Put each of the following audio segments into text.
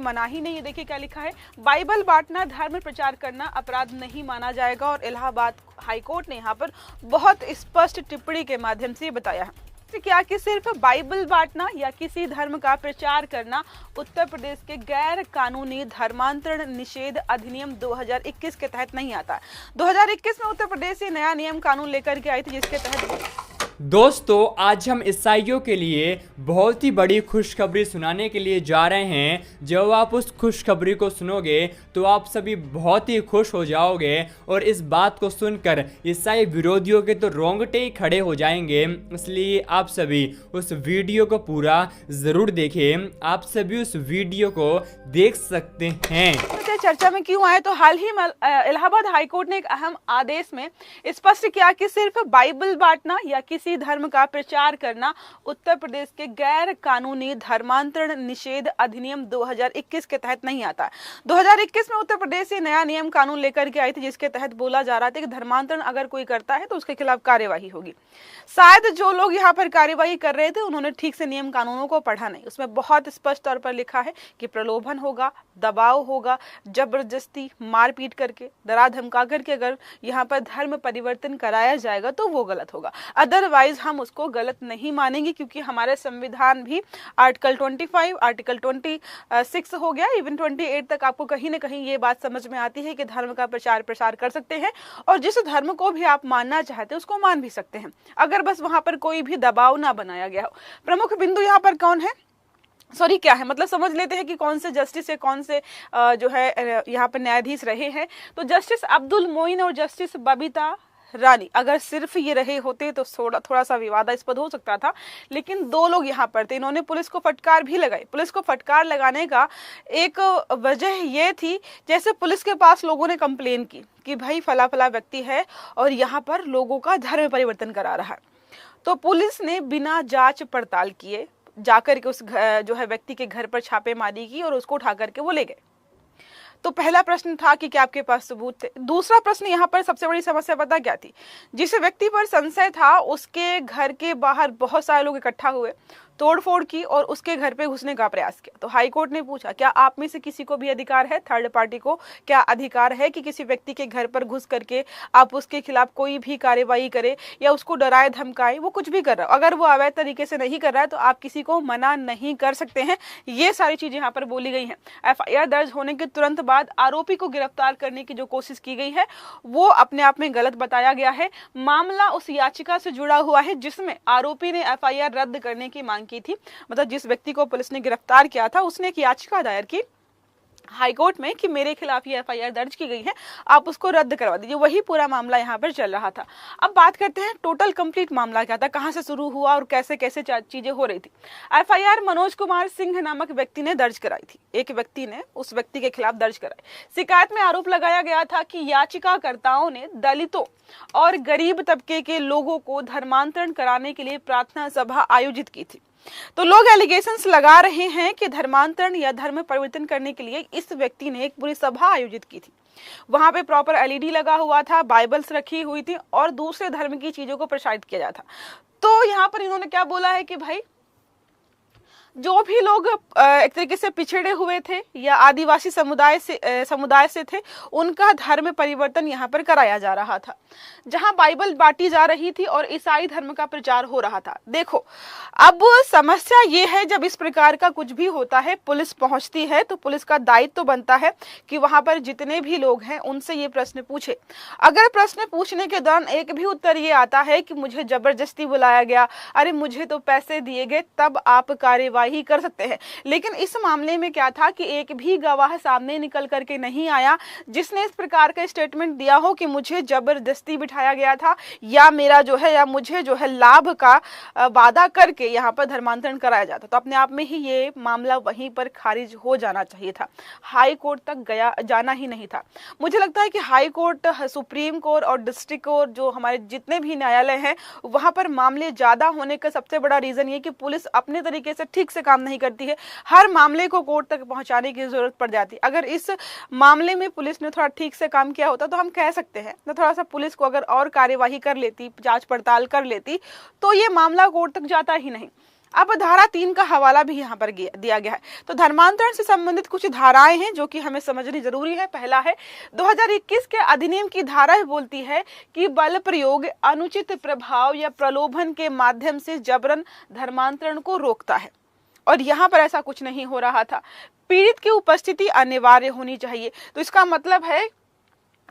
मनाही नहीं। ये देखिए क्या लिखा है, बाइबल बांटना, धर्म प्रचार करना अपराध नहीं माना जाएगा। और इलाहाबाद हाईकोर्ट ने यहाँ पर बहुत स्पष्ट टिप्पणी के माध्यम से ये बताया है क्या कि सिर्फ बाइबल बांटना या किसी धर्म का प्रचार करना उत्तर प्रदेश के गैर कानूनी धर्मांतरण निषेध अधिनियम 2021 के तहत नहीं आता। 2021 में उत्तर प्रदेश से नया नियम कानून लेकर के आई थी, जिसके तहत दोस्तों आज हम ईसाइयों के लिए बहुत ही बड़ी खुशखबरी सुनाने के लिए जा रहे हैं। जब आप उस खुशखबरी को सुनोगे तो आप सभी बहुत ही खुश हो जाओगे और इस बात को सुनकर ईसाई विरोधियों के तो रोंगटे ही खड़े हो जाएंगे। इसलिए आप सभी उस वीडियो को पूरा ज़रूर देखें। आप सभी उस वीडियो को देख सकते हैं। चर्चा में क्यों आए, तो हाल ही में इलाहाबाद हाईकोर्ट ने एक अहम आदेश में स्पष्ट किया कि सिर्फ बाइबल बांटना या किसी धर्म का प्रचार करना उत्तर प्रदेश के गैर कानूनी धर्मांतरण निषेध अधिनियम 2021 के तहत नहीं आता। 2021 में उत्तर प्रदेश से नया नियम कानून लेकर के आई थी, जिसके तहत बोला जा रहा था कि धर्मांतरण अगर कोई करता है तो उसके खिलाफ कार्यवाही होगी। शायद जो लोग यहाँ पर कार्यवाही कर रहे थे उन्होंने ठीक से नियम कानूनों को पढ़ा नहीं। उसमें बहुत स्पष्ट तौर पर लिखा है कि प्रलोभन होगा, दबाव होगा, जबरदस्ती मारपीट करके, डरा धमका करके अगर यहाँ पर धर्म परिवर्तन कराया जाएगा तो वो गलत होगा। अदरवाइज हम उसको गलत नहीं मानेंगे, क्योंकि हमारे संविधान भी आर्टिकल 25, आर्टिकल 26 हो गया, इवन 28 तक आपको कहीं ना कहीं ये बात समझ में आती है कि धर्म का प्रचार प्रसार कर सकते हैं और जिस धर्म को भी आप मानना चाहते हैं उसको मान भी सकते हैं, अगर बस वहां पर कोई भी दबाव ना बनाया गया हो। प्रमुख बिंदु यहाँ पर कौन है, सॉरी क्या है, मतलब समझ लेते हैं कि कौन से जस्टिस है, कौन से जो है यहाँ पर न्यायाधीश रहे हैं। तो जस्टिस अब्दुल मोइन और जस्टिस बबीता रानी, अगर सिर्फ ये रहे होते तो थोड़ा सा विवादास्पद हो सकता था, लेकिन दो लोग यहाँ पर थे। इन्होंने पुलिस को फटकार भी लगाई। पुलिस को फटकार लगाने का एक वजह ये थी, जैसे पुलिस के पास लोगों ने कंप्लेन की कि भाई फला फला व्यक्ति है और यहाँ पर लोगों का धर्म परिवर्तन करा रहा है, तो पुलिस ने बिना जांच पड़ताल किए जाकर के उस जो है व्यक्ति के घर पर छापेमारी की और उसको उठा करके वो ले गए। तो पहला प्रश्न था कि क्या आपके पास सबूत थे। दूसरा प्रश्न यहाँ पर सबसे बड़ी समस्या पता क्या थी, जिस व्यक्ति पर संशय था उसके घर के बाहर बहुत सारे लोग इकट्ठा हुए, तोड़फोड़ की और उसके घर पे घुसने का प्रयास किया। तो हाईकोर्ट ने पूछा क्या आप में से किसी को भी अधिकार है, थर्ड पार्टी को क्या अधिकार है कि किसी व्यक्ति के घर पर घुस करके आप उसके खिलाफ कोई भी कार्यवाही करे या उसको डराए धमकाए, वो कुछ भी कर रहा हो, अगर वो अवैध तरीके से नहीं कर रहा है तो आप किसी को मना नहीं कर सकते हैं। ये सारी चीजें यहाँ पर बोली गई हैं। FIR दर्ज होने के तुरंत बाद आरोपी को गिरफ्तार करने की जो कोशिश की गई है वो अपने आप में गलत बताया गया है। मामला उस याचिका से जुड़ा हुआ है जिसमें आरोपी ने FIR रद्द करने की मांग की थी। मतलब जिस व्यक्ति को पुलिस ने गिरफ्तार किया था उसने एक याचिका दायर की हाईकोर्ट में कि मेरे खिलाफ ये FIR दर्ज की गई है, आप उसको रद्द करवा दीजिए। वही पूरा मामला यहाँ पर चल रहा था। अब बात करते हैं टोटल कंप्लीट मामला क्या था, कहाँ से शुरू हुआ और कैसे कैसे चीजें हो रही थी। FIR मनोज कुमार सिंह नामक व्यक्ति ने दर्ज कराई थी। एक व्यक्ति ने उस व्यक्ति के खिलाफ दर्ज कराई। शिकायत में आरोप लगाया गया था कि याचिकाकर्ताओं ने दलितों और गरीब तबके के लोगों को धर्मांतरण कराने के लिए प्रार्थना सभा आयोजित की थी। तो लोग एलिगेशंस लगा रहे हैं कि धर्मांतरण या धर्म परिवर्तन करने के लिए इस व्यक्ति ने एक पूरी सभा आयोजित की थी। वहां पे प्रॉपर LED लगा हुआ था, बाइबल्स रखी हुई थी और दूसरे धर्म की चीजों को प्रसारित किया जाता। तो यहाँ पर इन्होंने क्या बोला है कि भाई जो भी लोग एक तरीके से पिछड़े हुए थे या आदिवासी समुदाय से थे, उनका धर्म परिवर्तन यहाँ पर कराया जा रहा था। जहाँ बाइबल बांटी जा रही थी और ईसाई धर्म का प्रचार हो रहा था। देखो अब समस्या ये है, जब इस प्रकार का कुछ भी होता है पुलिस पहुंचती है तो पुलिस का दायित्व तो बनता है कि वहां पर जितने भी लोग हैं उनसे ये प्रश्न पूछे। अगर प्रश्न पूछने के दौरान एक भी उत्तर ये आता है कि मुझे जबरदस्ती बुलाया गया, अरे मुझे तो पैसे दिए गए, तब आप कार्यवाही ही कर सकते हैं। लेकिन इस मामले में क्या था कि एक भी गवाह सामने निकल करके नहीं आया जिसने इस प्रकार का स्टेटमेंट दिया हो कि मुझे जबरदस्ती बिठाया गया था या मेरा जो है या मुझे जो है लाभ का वादा करके यहाँ पर धर्मांतरण कराया जाता। तो अपने आप में ही ये मामला वहीं पर खारिज हो जाना चाहिए था, हाई कोर्ट तक जाना ही नहीं था। मुझे लगता है कि हाई कोर्ट, सुप्रीम कोर्ट और डिस्ट्रिक्ट कोर्ट, जो हमारे जितने भी न्यायालय हैं, वहां पर मामले ज्यादा होने का सबसे बड़ा रीजन ये कि पुलिस अपने तरीके से ठीक से काम नहीं करती है। हर मामले को कोर्ट तक पहुंचाने की जरूरत पड़ जाती है। अगर इस मामले में पुलिस ने थोड़ा ठीक से काम किया होता तो हम कह सकते हैं ना, थोड़ा सा पुलिस को अगर और कार्यवाही कर लेती, जांच पड़ताल कर लेती, तो ये मामला कोर्ट तक जाता ही नहीं। अब धारा 3 का हवाला भी यहाँ पर दिया गया है। तो धर्मांतरण से संबंधित कुछ धाराएं हैं जो कि हमें समझनी जरूरी है। पहला है 2021 के अधिनियम की धारा बोलती है कि बल प्रयोग अनुचित प्रभाव या प्रलोभन के माध्यम से जबरन धर्मांतरण को रोकता है, और यहाँ पर ऐसा कुछ नहीं हो रहा था। पीड़ित की उपस्थिति अनिवार्य होनी चाहिए। तो इसका मतलब है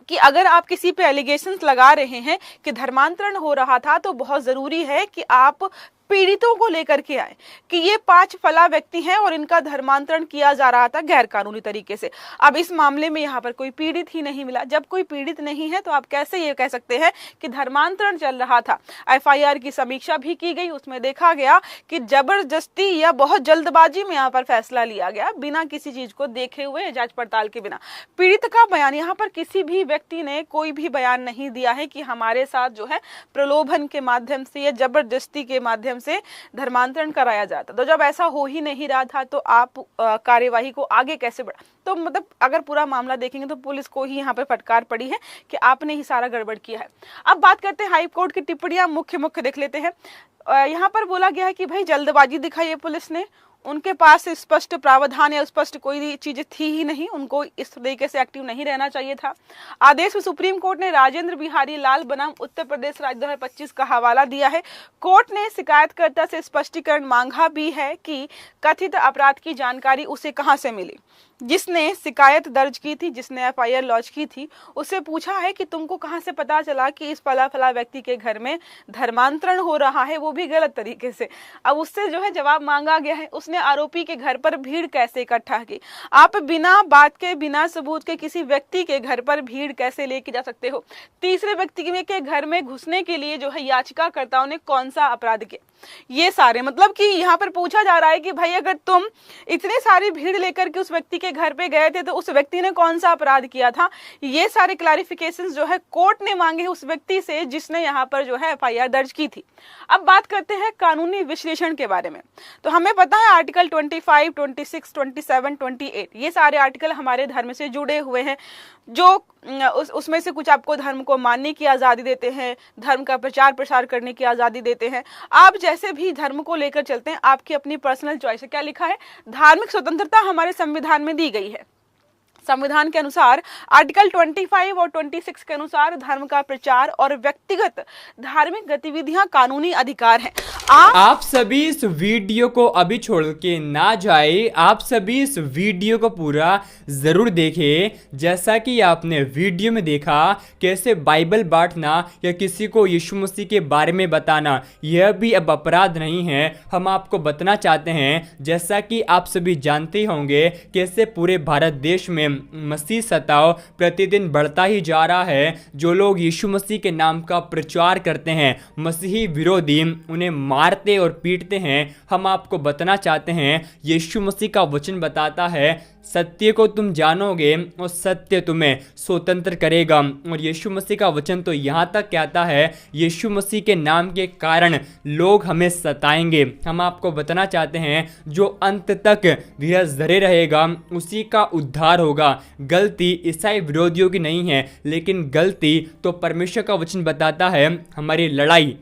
कि अगर आप किसी पे एलिगेशंस लगा रहे हैं कि धर्मांतरण हो रहा था, तो बहुत जरूरी है कि आप पीड़ितों को लेकर के आए कि ये 5 फला व्यक्ति हैं और इनका धर्मांतरण किया जा रहा था गैर कानूनी तरीके से। अब इस मामले में यहाँ पर कोई पीड़ित ही नहीं मिला। जब कोई पीड़ित नहीं है तो आप कैसे ये कह सकते हैं कि धर्मांतरण चल रहा था। एफआईआर की समीक्षा भी की गई, उसमें देखा गया कि जबरदस्ती या बहुत जल्दबाजी में यहाँ पर फैसला लिया गया, बिना किसी चीज को देखे हुए, जांच पड़ताल के बिना। पीड़ित का बयान, यहाँ पर किसी भी व्यक्ति ने कोई भी बयान नहीं दिया है कि हमारे साथ जो है प्रलोभन के माध्यम से या जबरदस्ती के माध्यम से धर्मांतरण कराया जाता। तो जब ऐसा हो ही नहीं रहा था तो आप कार्यवाही को आगे कैसे बढ़ा। तो मतलब अगर पूरा मामला देखेंगे तो पुलिस को ही यहाँ पर फटकार पड़ी है कि आपने ही सारा गड़बड़ किया है। अब बात करते हैं हाई कोर्ट की टिप्पणियां, मुख्य देख लेते हैं। यहाँ पर बोला गया है कि भाई जल्दबाजी दिखाई है पुलिस ने, उनके पास स्पष्ट प्रावधान या स्पष्ट कोई चीज थी ही नहीं, उनको इस तरीके से एक्टिव नहीं रहना चाहिए था। आदेश में सुप्रीम कोर्ट ने राजेंद्र बिहारी लाल बनाम उत्तर प्रदेश राज्य 2025 का हवाला दिया है। कोर्ट ने शिकायतकर्ता से स्पष्टीकरण मांगा भी है कि कथित अपराध की जानकारी उसे कहां से मिली। जिसने शिकायत दर्ज की थी, जिसने एफआईआर लॉन्च की थी, उससे पूछा है कि तुमको कहां से पता चला कि इस फला व्यक्ति के घर में धर्मांतरण हो रहा है, वो भी गलत तरीके से। अब उससे जो है जवाब मांगा गया है, उसने आरोपी के घर पर भीड़ कैसे इकट्ठा की। आप बिना बात के, बिना सबूत के किसी व्यक्ति के घर पर भीड़ कैसे लेके जा सकते हो। तीसरे व्यक्ति के घर में घुसने के लिए जो है याचिकाकर्ताओं ने कौन सा अपराध किया, ये सारे मतलब कि यहाँ पर पूछा जा रहा है कि भाई अगर तुम इतनी सारी भीड़ लेकर के उस व्यक्ति के घर पे गए थे तो उस व्यक्ति ने कौन सा अपराध किया था। ये सारे क्लैरिफिकेशंस जो है कोर्ट ने मांगे उस व्यक्ति से जिसने यहाँ पर जो है एफआईआर दर्ज की थी। अब बात करते हैं कानूनी विश्लेषण के बारे में। तो हमें पता है आर्टिकल 25, 26, 27, 28 ये सारे आर्टिकल हमारे धर्म से जुड़े हुए हैं, जो उसमें से कुछ आपको धर्म को मानने की आज़ादी देते हैं, धर्म का प्रचार प्रसार करने की आज़ादी देते हैं। आप जैसे भी धर्म को लेकर चलते हैं, आपकी अपनी पर्सनल चॉइस है। क्या लिखा है, धार्मिक स्वतंत्रता हमारे संविधान में दी गई है। संविधान के अनुसार आर्टिकल 25 और 26 के अनुसार धर्म का प्रचार और व्यक्तिगत धार्मिक गतिविधियां कानूनी अधिकार हैं। आप सभी इस वीडियो को अभी छोड़ के ना जाए, आप सभी इस वीडियो को पूरा जरूर देखें। जैसा कि आपने वीडियो में देखा, कैसे बाइबल बांटना या किसी को यीशु मसीह के बारे में बताना यह भी अब अपराध नहीं है। हम आपको बताना चाहते हैं, जैसा कि आप सभी जानते होंगे, कैसे पूरे भारत देश में मसीह सताव प्रतिदिन बढ़ता ही जा रहा है। जो लोग यीशु मसीह के नाम का प्रचार करते हैं, मसीही विरोधी उन्हें मारते और पीटते हैं। हम आपको बताना चाहते हैं, यीशु मसीह का वचन बताता है, सत्य को तुम जानोगे और सत्य तुम्हें स्वतंत्र करेगा। और यीशु मसीह का वचन तो यहाँ तक कहता है, यीशु मसीह के नाम के कारण लोग हमें सताएंगे। हम आपको बताना चाहते हैं, जो अंत तक धीरज धरे रहेगा उसी का उद्धार होगा। गलती ईसाई विरोधियों की नहीं है, लेकिन गलती तो परमेश्वर का वचन बताता है, हमारी लड़ाई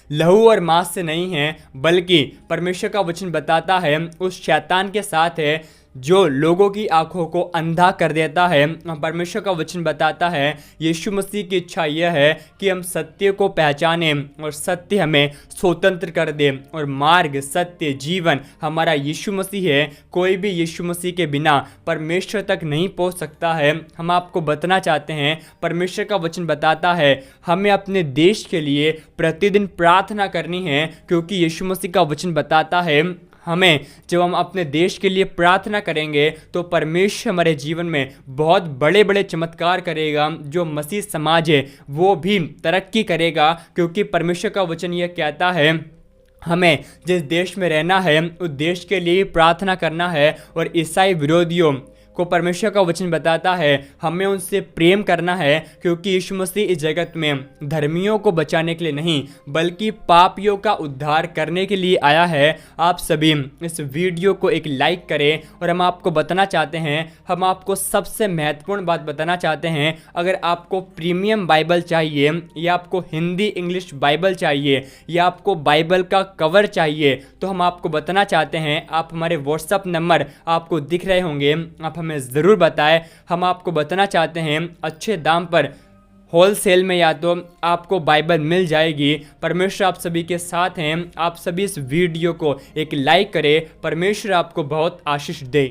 लहू और मांस से नहीं है, बल्कि परमेश्वर का वचन बताता है उस शैतान के साथ है जो लोगों की आंखों को अंधा कर देता है। परमेश्वर का वचन बताता है, यीशु मसीह की इच्छा यह है कि हम सत्य को पहचानें और सत्य हमें स्वतंत्र कर दे। और मार्ग, सत्य, जीवन हमारा यीशु मसीह है। कोई भी यीशु मसीह के बिना परमेश्वर तक नहीं पहुंच सकता है। हम आपको बताना चाहते हैं, परमेश्वर का वचन बताता है, हमें अपने देश के लिए प्रतिदिन प्रार्थना करनी है, क्योंकि यीशु मसीह का वचन बताता है, हमें जब हम अपने देश के लिए प्रार्थना करेंगे तो परमेश्वर हमारे जीवन में बहुत बड़े बड़े चमत्कार करेगा। जो मसीह समाज है वो भी तरक्की करेगा, क्योंकि परमेश्वर का वचन यह कहता है, हमें जिस देश में रहना है उस देश के लिए प्रार्थना करना है। और ईसाई विरोधियों को परमेश्वर का वचन बताता है हमें उनसे प्रेम करना है, क्योंकि यीशु मसीह इस जगत में धर्मियों को बचाने के लिए नहीं बल्कि पापियों का उद्धार करने के लिए आया है। आप सभी इस वीडियो को एक लाइक करें और हम आपको बताना चाहते हैं, हम आपको सबसे महत्वपूर्ण बात बताना चाहते हैं, अगर आपको प्रीमियम बाइबल चाहिए या आपको हिंदी इंग्लिश बाइबल चाहिए या आपको बाइबल का कवर चाहिए तो हम आपको बताना चाहते हैं, आप हमारे व्हाट्सएप नंबर आपको दिख रहे होंगे, आप हमें ज़रूर बताएं। हम आपको बताना चाहते हैं अच्छे दाम पर होलसेल में या तो आपको बाइबल मिल जाएगी। परमेश्वर आप सभी के साथ हैं। आप सभी इस वीडियो को एक लाइक करें। परमेश्वर आपको बहुत आशीष दे।